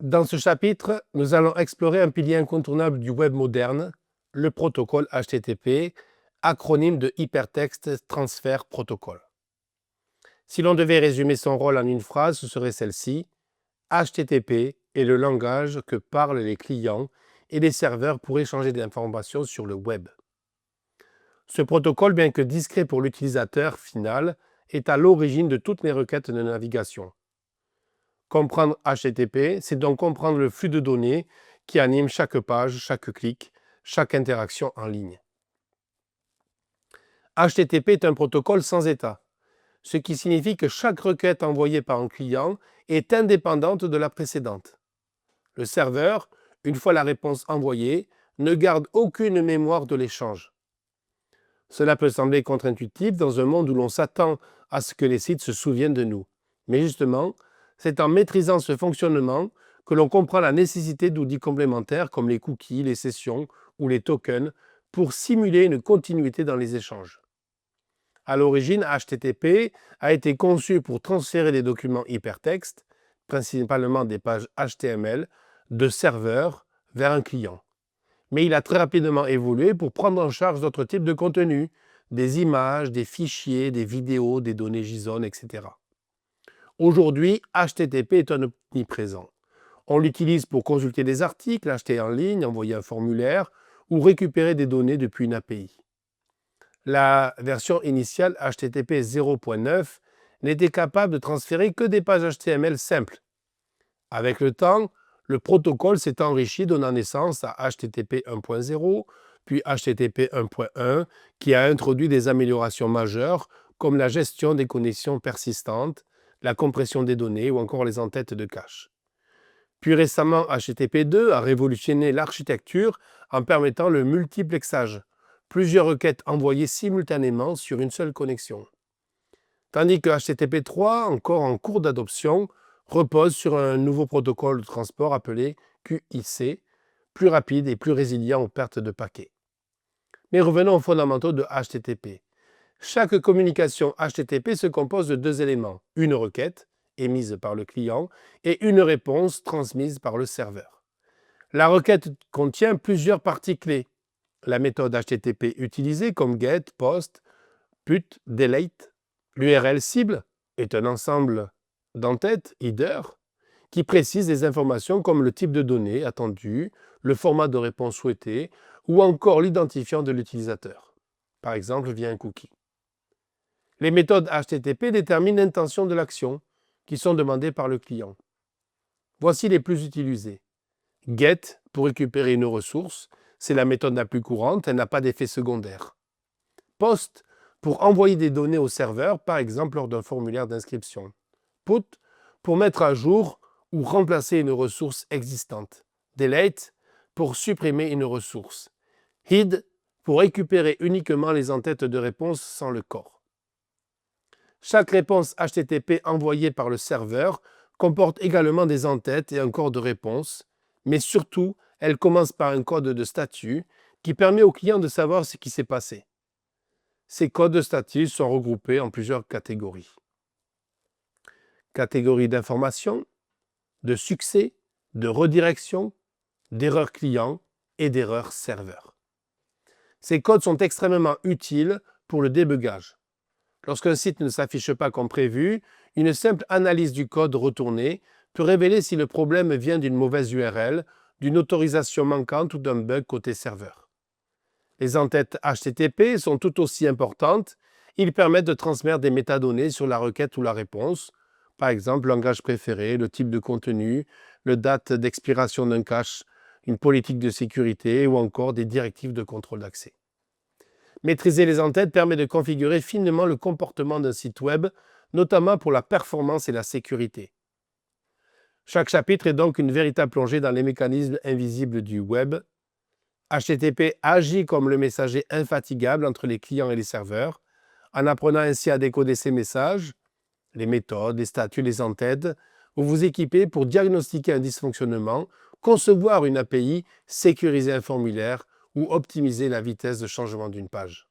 Dans ce chapitre, nous allons explorer un pilier incontournable du web moderne, le protocole HTTP, acronyme de Hypertext Transfer Protocol. Si l'on devait résumer son rôle en une phrase, ce serait celle-ci. HTTP est le langage que parlent les clients et les serveurs pour échanger des informations sur le web. Ce protocole, bien que discret pour l'utilisateur final, est à l'origine de toutes les requêtes de navigation. Comprendre HTTP, c'est donc comprendre le flux de données qui anime chaque page, chaque clic, chaque interaction en ligne. HTTP est un protocole sans état, ce qui signifie que chaque requête envoyée par un client est indépendante de la précédente. Le serveur, une fois la réponse envoyée, ne garde aucune mémoire de l'échange. Cela peut sembler contre-intuitif dans un monde où l'on s'attend à ce que les sites se souviennent de nous. Mais justement, c'est en maîtrisant ce fonctionnement que l'on comprend la nécessité d'outils complémentaires comme les cookies, les sessions ou les tokens pour simuler une continuité dans les échanges. À l'origine, HTTP a été conçu pour transférer des documents hypertextes, principalement des pages HTML, de serveurs vers un client. Mais il a très rapidement évolué pour prendre en charge d'autres types de contenus, des images, des fichiers, des vidéos, des données JSON, etc. Aujourd'hui, HTTP est omniprésent. On l'utilise pour consulter des articles, acheter en ligne, envoyer un formulaire ou récupérer des données depuis une API. La version initiale HTTP 0.9 n'était capable de transférer que des pages HTML simples. Avec le temps, le protocole s'est enrichi, donnant naissance à HTTP 1.0, puis HTTP 1.1, qui a introduit des améliorations majeures comme la gestion des connexions persistantes, la compression des données ou encore les entêtes de cache. Puis récemment, HTTP 2 a révolutionné l'architecture en permettant le multiplexage, plusieurs requêtes envoyées simultanément sur une seule connexion. Tandis que HTTP 3, encore en cours d'adoption, repose sur un nouveau protocole de transport appelé QIC, plus rapide et plus résilient aux pertes de paquets. Mais revenons aux fondamentaux de HTTP. Chaque communication HTTP se compose de deux éléments, une requête, émise par le client, et une réponse transmise par le serveur. La requête contient plusieurs parties clés. La méthode HTTP utilisée comme GET, POST, PUT, DELETE. L'URL cible est un ensemble d'entêtes, header, qui précise les informations comme le type de données attendu, le format de réponse souhaité ou encore l'identifiant de l'utilisateur, par exemple via un cookie. Les méthodes HTTP déterminent l'intention de l'action qui sont demandées par le client. Voici les plus utilisées. GET pour récupérer une ressource, c'est la méthode la plus courante, elle n'a pas d'effet secondaire. POST pour envoyer des données au serveur, par exemple lors d'un formulaire d'inscription. PUT pour mettre à jour ou remplacer une ressource existante. DELETE pour supprimer une ressource. HID pour récupérer uniquement les entêtes de réponse sans le corps. Chaque réponse HTTP envoyée par le serveur comporte également des entêtes et un corps de réponse, mais surtout, elle commence par un code de statut qui permet au client de savoir ce qui s'est passé. Ces codes de statut sont regroupés en plusieurs catégories. Catégorie d'information, de succès, de redirection, d'erreur client et d'erreur serveur. Ces codes sont extrêmement utiles pour le débugage. Lorsqu'un site ne s'affiche pas comme prévu, une simple analyse du code retourné peut révéler si le problème vient d'une mauvaise URL, d'une autorisation manquante ou d'un bug côté serveur. Les entêtes HTTP sont tout aussi importantes. Ils permettent de transmettre des métadonnées sur la requête ou la réponse, par exemple le langage préféré, le type de contenu, la date d'expiration d'un cache, une politique de sécurité ou encore des directives de contrôle d'accès. Maîtriser les entêtes permet de configurer finement le comportement d'un site web, notamment pour la performance et la sécurité. Chaque chapitre est donc une véritable plongée dans les mécanismes invisibles du web. HTTP agit comme le messager infatigable entre les clients et les serveurs, en apprenant ainsi à décoder ces messages, les méthodes, les statuts, les entêtes, vous vous équipez pour diagnostiquer un dysfonctionnement, concevoir une API, sécuriser un formulaire ou optimiser la vitesse de changement d'une page.